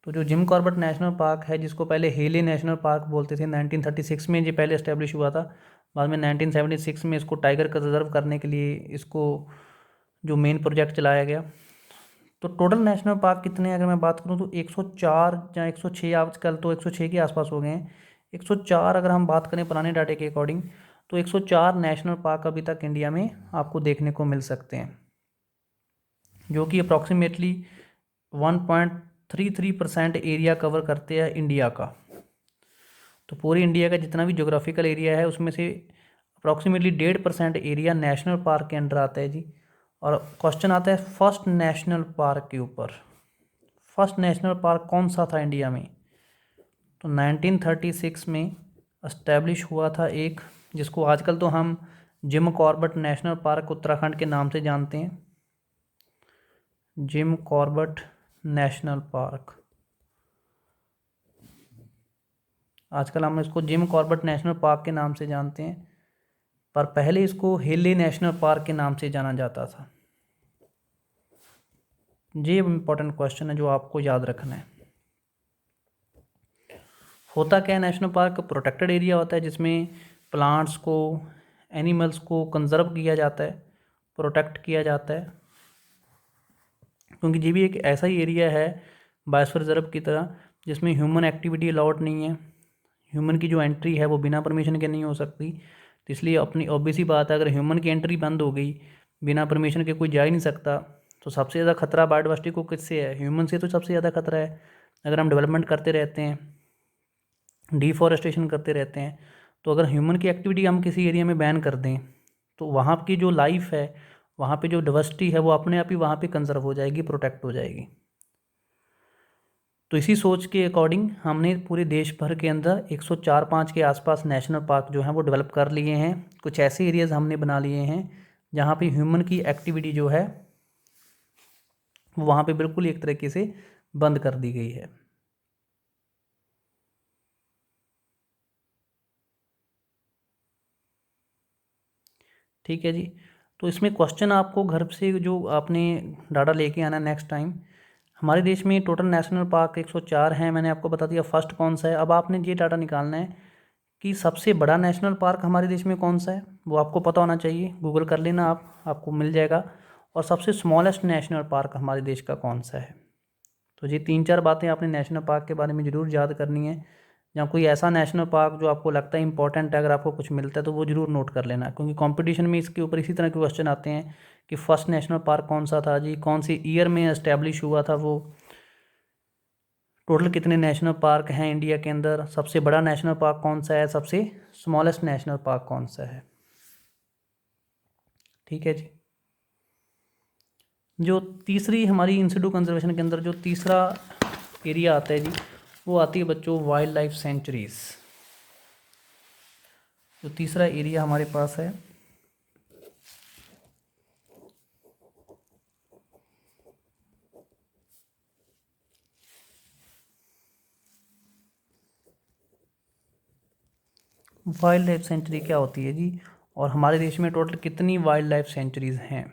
तो जो जिम कॉर्बेट नेशनल पार्क है, जिसको पहले हेले नेशनल पार्क बोलते थे, 1936 में ये पहले इस्टेब्लिश हुआ था। बाद में 1976 में इसको टाइगर कंजर्व करने के लिए इसको जो मेन प्रोजेक्ट चलाया गया। तो टोटल नेशनल पार्क कितने, अगर मैं बात करूँ तो 104 या 106, आजकल तो 106 के आसपास हो गए हैं। 104 अगर हम बात करें पुराने डाटे के अकॉर्डिंग तो 104 नेशनल पार्क अभी तक इंडिया में आपको देखने को मिल सकते हैं, जो कि अप्रॉक्सीमेटली 1.33% एरिया कवर करते हैं इंडिया का। तो पूरी इंडिया का जितना भी ज्योग्राफिकल एरिया है उसमें से अप्रॉक्सीमेटली 1.5% एरिया नेशनल पार्क के अंडर आता है जी। और क्वेश्चन आता है फर्स्ट नेशनल पार्क के ऊपर। फर्स्ट नेशनल पार्क कौन सा था इंडिया में? तो 1936 में इस्टेब्लिश हुआ था एक, जिसको आजकल तो हम Jim Corbett national park Uttarakhand के नाम से जानते हैं। जिम कॉर्बेट नेशनल पार्क, आजकल हम इसको जिम कॉर्बेट नेशनल पार्क के नाम से जानते हैं, पर पहले इसको हेले नेशनल पार्क के नाम से जाना जाता था। ये इम्पोर्टेंट क्वेश्चन है जो आपको याद रखना है। होता क्या है नेशनल पार्क? प्रोटेक्टेड एरिया होता है जिसमें प्लांट्स को, एनिमल्स को कंजर्व किया जाता है, प्रोटेक्ट किया जाता है, क्योंकि ये भी एक ऐसा ही एरिया है बायोस्फीयर रिजर्व की तरह जिसमें ह्यूमन एक्टिविटी अलाउड नहीं है। ह्यूमन की जो एंट्री है वो बिना परमिशन के नहीं हो सकती। तो इसलिए अपनी ऑब्वियस ही बात है, अगर ह्यूमन की एंट्री बंद हो गई, बिना परमिशन के कोई जा ही नहीं सकता, तो सबसे ज़्यादा खतरा बायोडाइवर्सिटी को किससे है? ह्यूमन से तो सबसे ज़्यादा खतरा है। अगर हम डेवलपमेंट करते रहते हैं, डिफॉरेस्टेशन करते रहते हैं, तो अगर ह्यूमन की एक्टिविटी हम किसी एरिया में बैन कर दें तो वहाँ की जो लाइफ है, वहाँ पे जो डाइवर्सिटी है वो अपने आप ही वहाँ पे कंजर्व हो जाएगी, प्रोटेक्ट हो जाएगी। तो इसी सोच के अकॉर्डिंग हमने पूरे देश भर के अंदर 104-5 के आसपास नेशनल पार्क जो हैं वो डेवलप कर लिए हैं। कुछ ऐसे एरियाज़ हमने बना लिए हैं जहाँ पे ह्यूमन की एक्टिविटी जो है वो वहाँ पे बिल्कुल एक तरीके से बंद कर दी गई है। ठीक है जी। तो इसमें क्वेश्चन आपको घर से जो आपने डाटा लेके आना नेक्स्ट टाइम, हमारे देश में टोटल नेशनल पार्क 104 हैं, मैंने आपको बता दिया फर्स्ट कौन सा है। अब आपने ये डाटा निकालना है कि सबसे बड़ा नेशनल पार्क हमारे देश में कौन सा है, वो आपको पता होना चाहिए, गूगल कर लेना आप, आपको मिल जाएगा। और सबसे स्मॉलेस्ट नेशनल पार्क हमारे देश का कौन सा है। तो ये 3-4 बातें आपने नेशनल पार्क के बारे में ज़रूर याद करनी है। या कोई ऐसा नेशनल पार्क जो आपको लगता है इंपॉर्टेंट है, अगर आपको कुछ मिलता है तो वो ज़रूर नोट कर लेना, क्योंकि कंपटीशन में इसके ऊपर इसी तरह के क्वेश्चन आते हैं कि फर्स्ट नेशनल पार्क कौन सा था जी, कौन सी ईयर में एस्टेब्लिश हुआ था वो, टोटल कितने नेशनल पार्क हैं इंडिया के अंदर, सबसे बड़ा नेशनल पार्क कौन सा है, सबसे स्मॉलेस्ट नेशनल पार्क कौन सा है। ठीक है जी। जो तीसरी हमारी इंसिडू कंजर्वेशन के अंदर जो तीसरा एरिया आता है जी, वो आती है बच्चों वाइल्ड लाइफ सेंचुरीज़। जो तीसरा एरिया हमारे पास है वाइल्ड लाइफ सेंचुरी क्या होती है जी, और हमारे देश में टोटल कितनी वाइल्ड लाइफ सेंचुरीज़ हैं।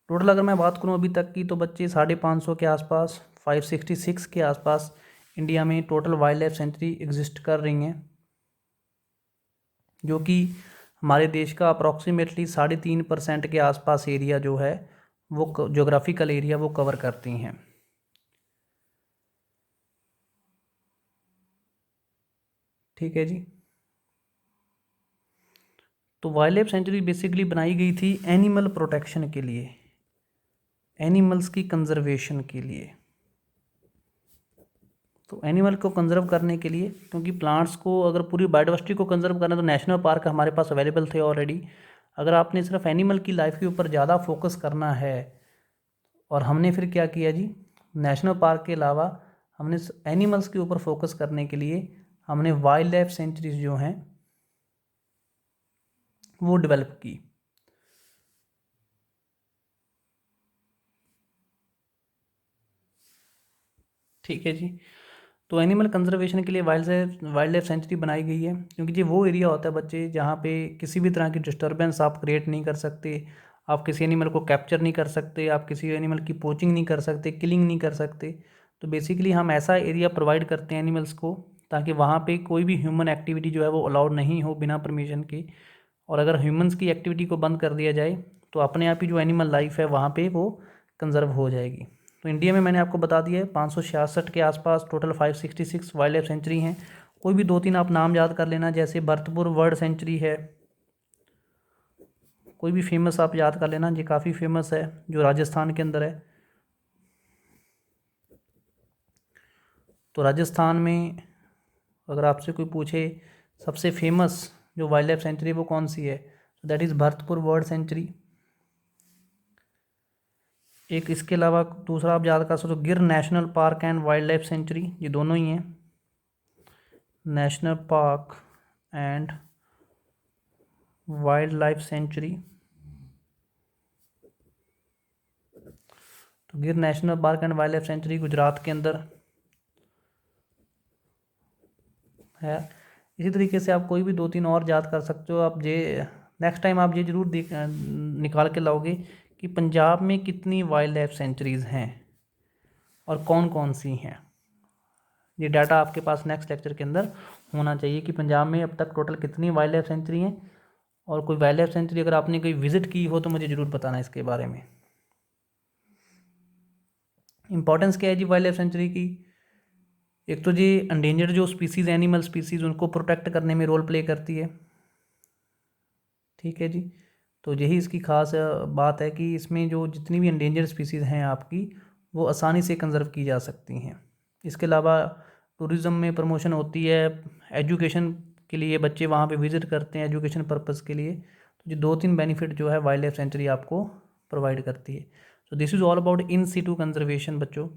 टोटल अगर मैं बात करूं अभी तक की तो बच्चे 550 के आसपास, 566 के आसपास इंडिया में total wild life sanctuary exist कर रही हैं, जो कि हमारे देश का अप्रॉक्सीमेटली 3.5% के आसपास एरिया जो है वो ज्योग्राफिकल एरिया वो कवर करती हैं। ठीक है जी। तो वाइल्ड लाइफ सेंचुरी बेसिकली बनाई गई थी एनिमल प्रोटेक्शन के लिए, एनिमल्स की कंजर्वेशन के लिए। तो एनिमल को कंजर्व करने के लिए, क्योंकि प्लांट्स को अगर पूरी बायोडाइवर्सिटी को कंजर्व करना तो नेशनल पार्क हमारे पास अवेलेबल थे ऑलरेडी। अगर आपने सिर्फ एनिमल की लाइफ के ऊपर ज़्यादा फोकस करना है, और हमने फिर क्या किया जी, नेशनल पार्क के अलावा हमने एनिमल्स के ऊपर फोकस करने के लिए हमने वाइल्ड लाइफ सेंचुरीज जो हैं वो डेवलप की। ठीक है जी। तो एनिमल कंजर्वेशन के लिए वाइल्ड लाइफ सेंचुरी बनाई गई है, क्योंकि ये वो एरिया होता है बच्चे जहाँ पे किसी भी तरह की डिस्टर्बेंस आप क्रिएट नहीं कर सकते, आप किसी एनिमल को कैप्चर नहीं कर सकते, आप किसी एनिमल की पोचिंग नहीं कर सकते, किलिंग नहीं कर सकते। तो बेसिकली हम ऐसा एरिया प्रोवाइड करते हैं एनिमल्स को ताकि वहाँ पे कोई भी ह्यूमन एक्टिविटी जो है वो अलाउड नहीं हो बिना परमिशन के। और अगर ह्यूमंस की एक्टिविटी को बंद कर दिया जाए तो अपने आप ही जो एनिमल लाइफ है वहाँ पे वो कंजर्व हो जाएगी। तो इंडिया में मैंने आपको बता दिया है 566 के आसपास टोटल 566 वाइल्ड लाइफ सेंचुरी हैं। कोई भी 2-3 आप नाम याद कर लेना, जैसे भरतपुर बर्ड सेंचुरी है, कोई भी फेमस आप याद कर लेना, ये काफ़ी फेमस है जो राजस्थान के अंदर है। तो राजस्थान में अगर आपसे कोई पूछे सबसे फेमस जो वाइल्ड लाइफ सेंचुरी वो कौन सी है, तो that is Bharatpur bird sanctuary. एक इसके अलावा दूसरा आप याद कर सकते हो गिर national park and wild life sanctuary, ये दोनों ही हैं, national park and wild life sanctuary. तो गिर national park and wild life sanctuary Gujarat के अंदर है। इसी तरीके से आप कोई भी 2-3 और याद कर सकते हो। आप ये नेक्स्ट टाइम आप ये जरूर निकाल के लाओगे कि पंजाब में कितनी वाइल्ड लाइफ सेंचुरीज़ हैं और कौन कौन सी हैं। ये डाटा आपके पास नेक्स्ट लेक्चर के अंदर होना चाहिए कि पंजाब में अब तक टोटल कितनी वाइल्ड लाइफ सेंचुरी हैं, और कोई वाइल्ड लाइफ सेंचुरी अगर आपने कोई विजिट की हो तो मुझे ज़रूर बताना इसके बारे में। इंपॉर्टेंस क्या है जी वाइल्ड लाइफ सेंचुरी की? एक तो जी एंडेंजर्ड जो स्पीसीज़ एनिमल स्पीसीज़ उनको प्रोटेक्ट करने में रोल प्ले करती है, ठीक है जी। तो यही इसकी खास बात है कि इसमें जो जितनी भी एंडेंजर्ड स्पीसीज़ हैं आपकी वो आसानी से कंजर्व की जा सकती हैं। इसके अलावा टूरिज़्म में प्रमोशन होती है, एजुकेशन के लिए बच्चे वहाँ पे विज़िट करते हैं एजुकेशन पर्पज़ के लिए। तो ये 2-3 बेनिफिट जो है वाइल्ड लाइफ सेंचुरी आपको प्रोवाइड करती है। So this is all about in situ conservation. बच्चों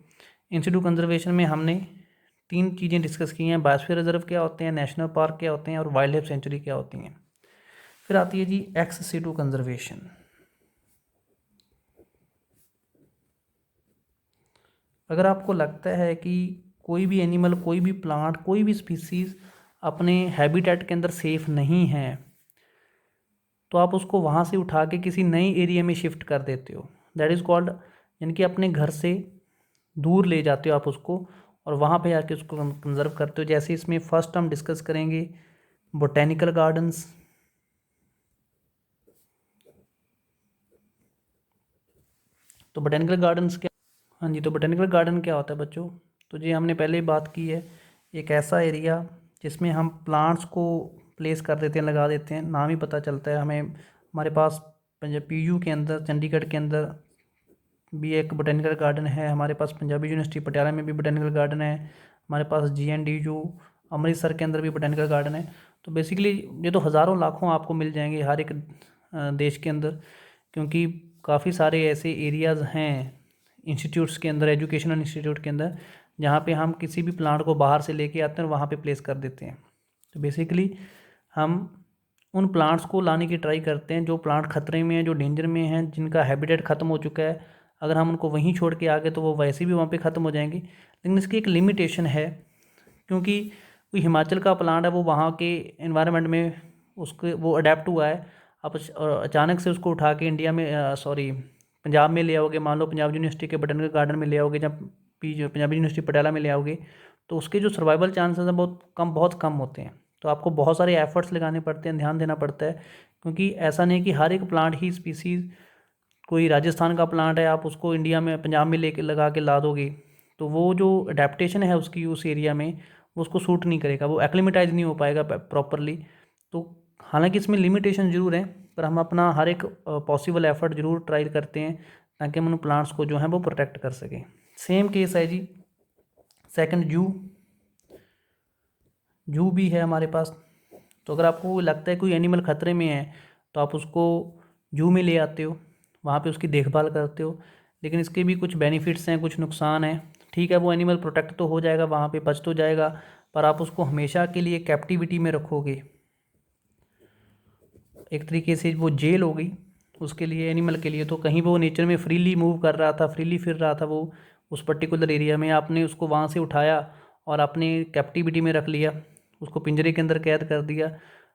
इन सिटू कंजर्वेशन में हमने 3 चीज़ें डिस्कस की हैं, बायोस्फीयर रिजर्व क्या होते हैं, नेशनल पार्क क्या होते हैं और वाइल्ड लाइफ सेंचुरी क्या होती हैं। फिर आती है जी एक्स सिटू कंजर्वेशन। अगर आपको लगता है कि कोई भी एनिमल, कोई भी प्लांट, कोई भी स्पीसीज़ अपने हैबिटेट के अंदर सेफ़ नहीं है, तो आप उसको वहाँ से उठा के किसी नई एरिया में शिफ्ट कर देते हो। दैट इज़ कॉल्ड, यानी कि अपने घर से दूर ले जाते हो आप उसको और वहाँ पे जाके उसको कंजर्व करते हो। जैसे इसमें फर्स्ट हम डिस्कस करेंगे बोटेनिकल गार्डन्स। तो बोटेनिकल गार्डन्स क्या, हाँ जी, तो बोटेनिकल गार्डन क्या होता है बच्चों? तो जी हमने पहले ही बात की है, एक ऐसा एरिया जिसमें हम प्लांट्स को प्लेस कर देते हैं, लगा देते हैं। नाम ही पता चलता है हमें। हमारे पास पंजाब PU के अंदर, चंडीगढ़ के अंदर भी एक बोटेनिकल गार्डन है, हमारे पास पंजाबी यूनिवर्सिटी पटियाला में भी बोटेनिकल गार्डन है, हमारे पास GNDU अमृतसर के अंदर भी बोटेनिकल गार्डन है। तो बेसिकली ये तो हज़ारों लाखों आपको मिल जाएंगे हर एक देश के अंदर, क्योंकि काफ़ी सारे ऐसे एरियाज़ हैं इंस्टीट्यूट्स के अंदर, एजुकेशनल इंस्टीट्यूट के अंदर, जहाँ पे हम किसी भी प्लांट को बाहर से लेके आते हैं और वहाँ पे प्लेस कर देते हैं। तो बेसिकली हम उन प्लांट्स को लाने की ट्राई करते हैं जो प्लांट खतरे में हैं, जो डेंजर में हैं, जिनका हैबिटेट ख़त्म हो चुका है। अगर हम उनको वहीं छोड़ के आ गए तो वो वैसे भी वहाँ पे ख़त्म हो जाएंगे। लेकिन इसकी एक लिमिटेशन है, क्योंकि कोई हिमाचल का प्लांट है, वो वहाँ के एनवायरनमेंट में उसके वो अडेप्ट हुआ है। आप अचानक से उसको उठा के इंडिया में सॉरी पंजाब में ले आओगे, मान लो पंजाब यूनिवर्सिटी के बोटेनिकल गार्डन में ले आओगे, जब पंजाबी यूनिवर्सिटी पटियाला में ले आओगे, तो उसके जो सर्वाइवल चांसेस हैं बहुत कम होते हैं। तो आपको बहुत सारे एफर्ट्स लगाने पड़ते हैं, ध्यान देना पड़ता है, क्योंकि ऐसा नहीं कि हर एक प्लांट ही स्पीसीज़, कोई राजस्थान का प्लांट है आप उसको इंडिया में पंजाब में लेके लगा के ला दोगे तो वो जो अडेप्टेशन है उसकी उस एरिया में वो उसको सूट नहीं करेगा, वो एक्लिमेटाइज नहीं हो पाएगा प्रॉपरली। तो हालांकि इसमें लिमिटेशन ज़रूर है, पर हम अपना हर एक पॉसिबल एफर्ट ज़रूर ट्राई करते हैं ताकि हम उन प्लांट्स को जो है वो प्रोटेक्ट कर सकें। सेम केस है जी सेकंड जू भी है हमारे पास। तो अगर आपको लगता है कोई एनिमल ख़तरे में है तो आप उसको जू में ले आते हो, वहाँ पे उसकी देखभाल करते हो। लेकिन इसके भी कुछ बेनिफिट्स हैं, कुछ नुकसान हैं। ठीक है, वो एनिमल प्रोटेक्ट तो हो जाएगा, वहाँ पे बच तो जाएगा, पर आप उसको हमेशा के लिए कैप्टिविटी में रखोगे, एक तरीके से वो जेल हो गई उसके लिए, एनिमल के लिए। तो कहीं वो नेचर में फ्रीली मूव कर रहा था, फ्रीली फिर रहा था वो उस पर्टिकुलर एरिया में, आपने उसको वहाँ से उठाया और आपने कैप्टिविटी में रख लिया, उसको पिंजरे के अंदर कैद कर दिया।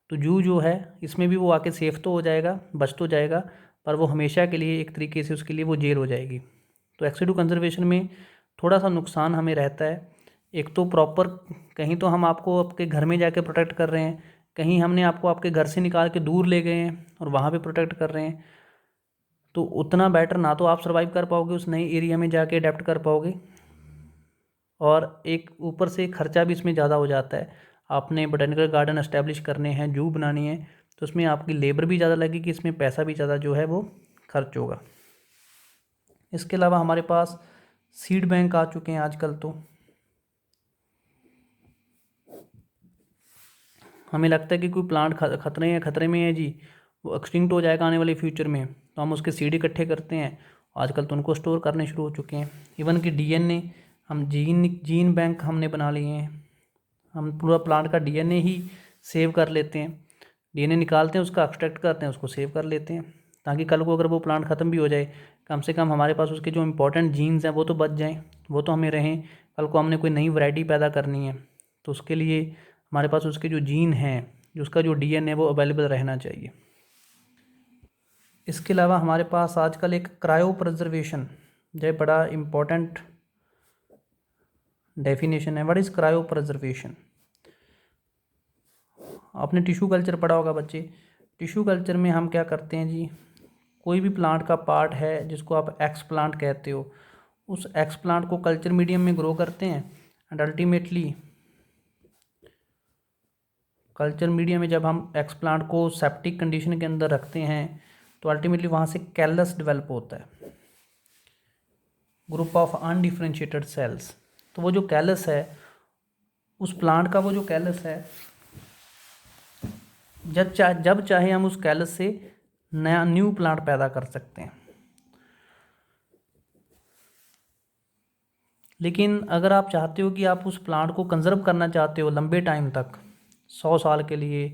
तो जू जो है इसमें भी वो आके सेफ़ तो हो जाएगा, बच तो जाएगा, पर वो हमेशा के लिए एक तरीके से उसके लिए वो जेल हो जाएगी। तो एक्सिडू कंजर्वेशन में थोड़ा सा नुकसान हमें रहता है। एक तो प्रॉपर, कहीं तो हम आपको आपके घर में जाके प्रोटेक्ट कर रहे हैं, कहीं हमने आपको आपके घर से निकाल के दूर ले गए हैं और वहाँ पे प्रोटेक्ट कर रहे हैं। तो उतना बेटर ना तो आप सर्वाइव कर पाओगे उस नए एरिया में जाके अडेप्ट कर पाओगे, और एक ऊपर से खर्चा भी इसमें ज़्यादा हो जाता है। आपने बोटेनिकल गार्डन एस्टेब्लिश करने हैं, जू बनानी है, तो उसमें आपकी लेबर भी ज़्यादा लगेगी, इसमें पैसा भी ज़्यादा जो है वो खर्च होगा। इसके अलावा हमारे पास सीड बैंक आ चुके हैं आजकल। तो हमें लगता है कि कोई प्लांट खतरे में है जी, वो एक्सटिंक्ट हो जाएगा आने वाले फ्यूचर में, तो हम उसके सीड इकट्ठे करते हैं। आजकल तो उनको स्टोर करने शुरू हो चुके हैं। इवन कि डीएनए, हम जीन बैंक हमने बना लिए हैं। हम पूरा प्लांट का डीएनए ही सेव कर लेते हैं, डीएनए निकालते हैं, उसका एक्सट्रैक्ट करते हैं, उसको सेव कर लेते हैं, ताकि कल को अगर वो प्लांट ख़त्म भी हो जाए, कम से कम हमारे पास उसके जो इंपॉर्टेंट जीन्स हैं वो तो बच जाएँ, वो तो हमें रहें। कल को हमने कोई नई वैरायटी पैदा करनी है तो उसके लिए हमारे पास उसके जो जीन हैं, जो उसका जो डीएनए वो अवेलेबल रहना चाहिए। इसके अलावा हमारे पास आजकल एक क्रायो प्रिजर्वेशन जो बड़ा इम्पोर्टेंट डेफिनेशन है। What is cryo preservation? आपने टिश्यू कल्चर पढ़ा होगा बच्चे। टिश्यू कल्चर में हम क्या करते हैं जी, कोई भी प्लांट का पार्ट है जिसको आप एक्स प्लांट कहते हो, उस एक्स प्लांट को कल्चर मीडियम में ग्रो करते हैं, एंड अल्टीमेटली कल्चर मीडियम में जब हम एक्स प्लांट को सेप्टिक कंडीशन के अंदर रखते हैं तो अल्टीमेटली वहाँ से कैलस डेवलप होता है, ग्रुप ऑफ अनडिफरेंशिएटेड सेल्स। तो वो जो कैलस है, उस प्लांट का वो जो कैलस है, जब चाहे हम उस कैलस से नया न्यू प्लांट पैदा कर सकते हैं। लेकिन अगर आप चाहते हो कि आप उस प्लांट को कंजर्व करना चाहते हो लंबे टाइम तक, 100 साल के लिए,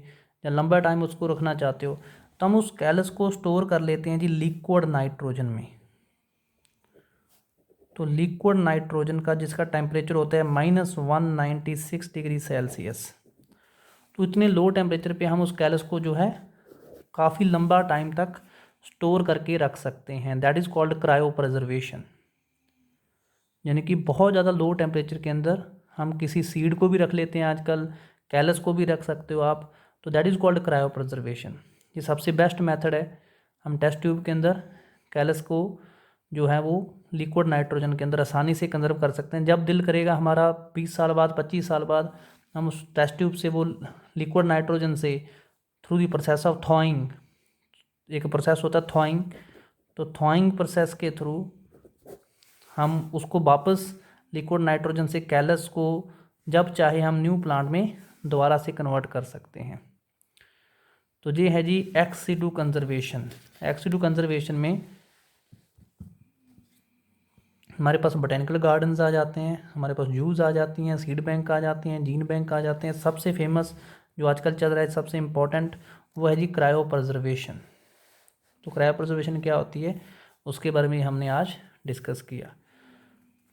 या लंबा टाइम उसको रखना चाहते हो, तो हम उस कैलस को स्टोर कर लेते हैं जी लिक्विड नाइट्रोजन में। तो लिक्विड नाइट्रोजन का जिसका टेम्परेचर होता है -196 डिग्री सेल्सियस, तो इतने लो टेम्परेचर पे हम उस कैलस को जो है काफ़ी लंबा टाइम तक स्टोर करके रख सकते हैं। That is called cryo preservation. यानी कि बहुत ज़्यादा लो टेम्परेचर के अंदर हम किसी सीड को भी रख लेते हैं, आजकल कैलस को भी रख सकते हो आप, तो that is called cryo preservation. ये सबसे बेस्ट मेथड है। हम टेस्ट ट्यूब के अंदर कैलस को जो है वो लिक्विड नाइट्रोजन के अंदर आसानी से कंजर्व कर सकते हैं। जब दिल करेगा हमारा 20 साल बाद, 25 साल बाद, हम उस टेस्ट ट्यूब से वो लिक्विड नाइट्रोजन से थ्रू द प्रोसेस ऑफ थॉइंग, एक प्रोसेस होता है थॉइंग, तो थॉइंग प्रोसेस के थ्रू हम उसको वापस लिक्विड नाइट्रोजन से कैलस को जब चाहे हम न्यू प्लांट में दोबारा से कन्वर्ट कर सकते हैं। तो ये है जी एक्स सीडू कंजर्वेशन। एक्स सीडू कंजर्वेशन में हमारे पास बोटेनिकल गार्डन्स आ जाते हैं, हमारे पास जूस आ जाती हैं, सीड बैंक आ जाते हैं, जीन बैंक आ जाते हैं। सबसे फेमस जो आजकल चल रहा है, सबसे इम्पोर्टेंट, वो है जी क्रायो प्रिजर्वेशन। तो क्रायो प्रिजर्वेशन क्या होती है उसके बारे में हमने आज डिस्कस किया।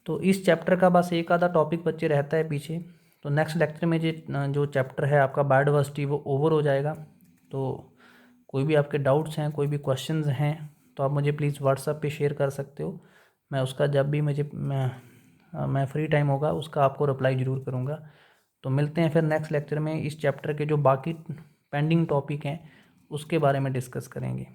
तो इस चैप्टर का बस एक आधा टॉपिक बच्चे रहता है पीछे, तो नेक्स्ट लेक्चर में जो चैप्टर है आपका बायोडाइवर्सिटी वो ओवर हो जाएगा। तो कोई भी आपके डाउट्स हैं, कोई भी क्वेश्चंस हैं, तो आप मुझे प्लीज़ व्हाट्सएप पे शेयर कर सकते हो। मैं उसका जब भी मैं फ्री टाइम होगा उसका आपको रिप्लाई ज़रूर करूँगा। तो मिलते हैं फिर नेक्स्ट लेक्चर में। इस चैप्टर के जो बाकी पेंडिंग टॉपिक हैं उसके बारे में डिस्कस करेंगे।